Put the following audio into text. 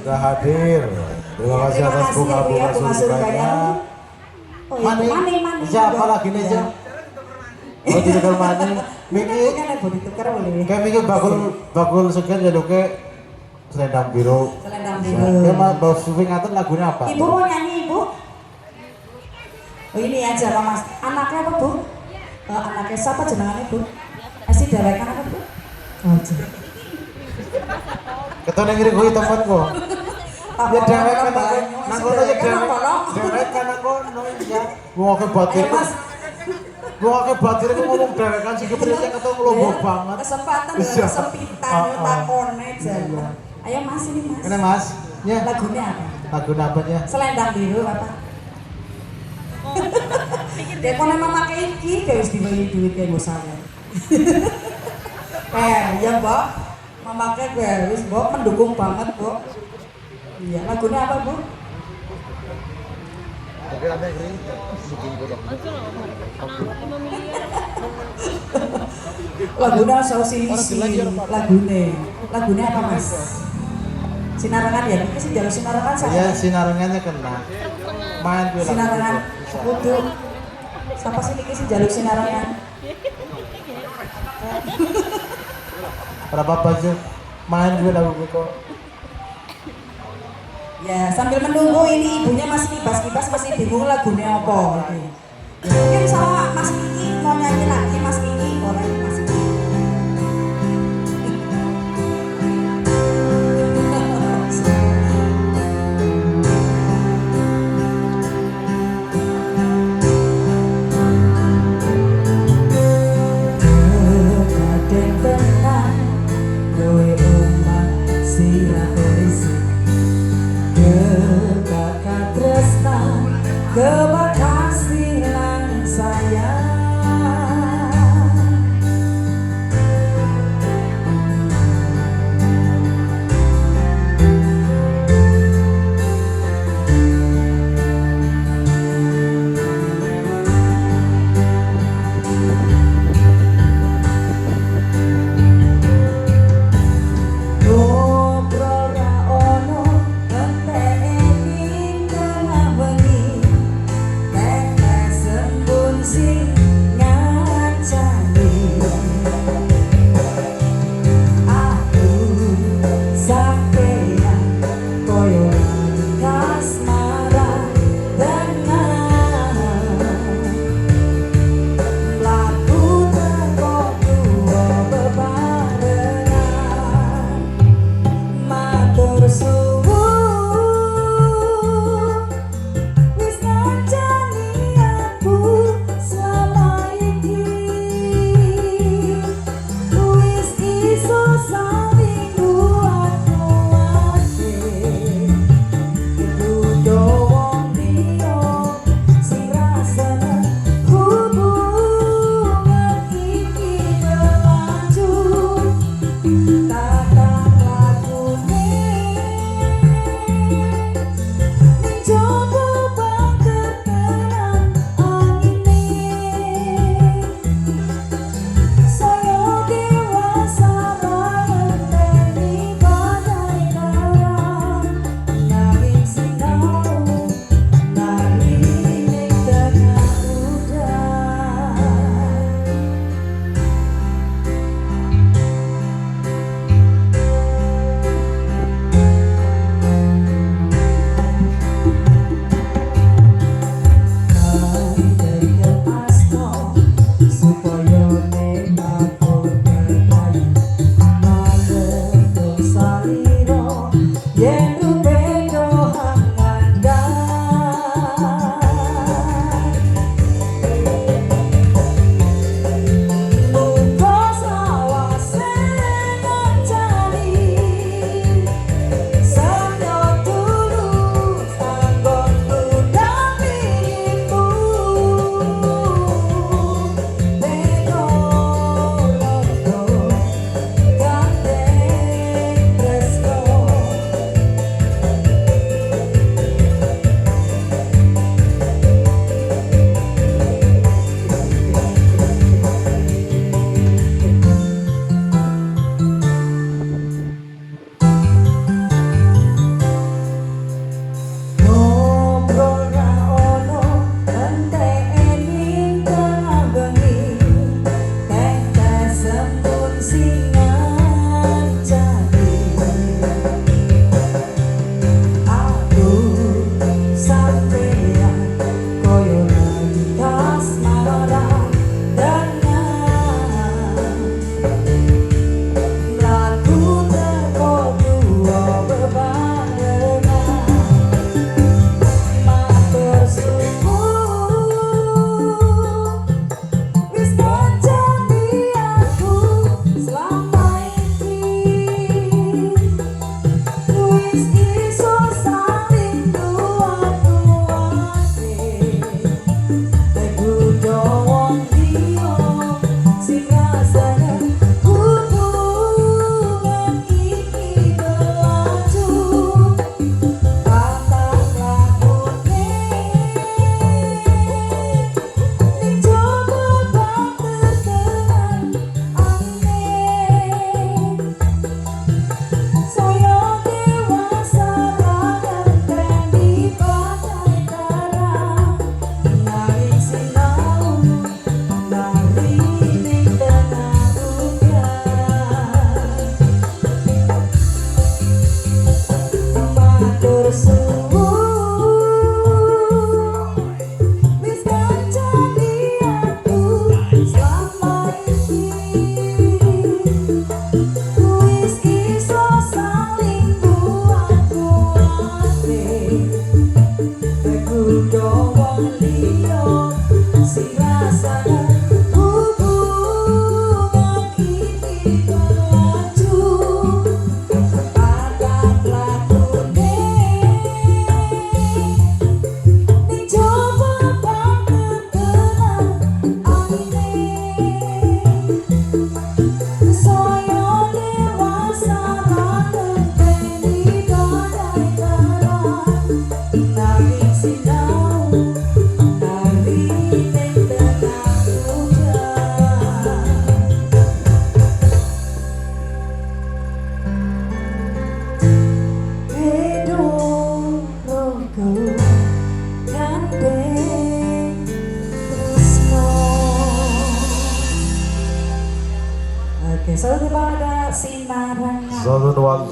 sudah hadir. Terima kasih atas bunga-bunga surganya. Mani, siapa lagi nih Jam? Oh ditukar Mani. Miki, kayak Miki bakul sekian jaduknya Selendang Biru. Selendang Biru. Kayak Mbak Sufi ngatain lagunya apa? Ibu mau nyanyi Ibu? Oh ini aja Pak Mas. Anaknya apa Bu? Anaknya siapa jenengannya Bu? Masih dewekan apa Bu? Oh, ketone ngiri kuwi temanku. Ya dewekan aku. Nang kono ya dewekan aku no ya. Wong akeh batir. Wong akeh batir ngomong dewekan sing kepriye ketemu lombok banget. Kesempatan kesempitan takone jalan. Ayo Mas ini Mas. Kene Mas. Ya. Lagunya apa? Lagu apa ya? Selendang Biru apa? Dia kono mama iki wis dibeli duit kanggo saya. Ya Mbak. Memakai gue wis Mbok mendukung banget Mbok. Iya, lagunya apa Bu? Lagunya Sausi lagunya apa Mas? Sinarangan ya? Ini sih jalur sinarangan saya. Iya, sinarangannya kena. Main gue sinarangan kudu. Siapa sih ini sih jalur sinarangan? Berapa baju main gue lagu kok. Ya sambil menunggu ini ibunya masih kibas-kibas masih bingung lagunya apa gitu. Mungkin sama Mas Kiki mau nyanyi lagi Mas Kiki boleh Mas Kiki. Kebakasilan saya Oke, selalu pada sinarangan. Satu dua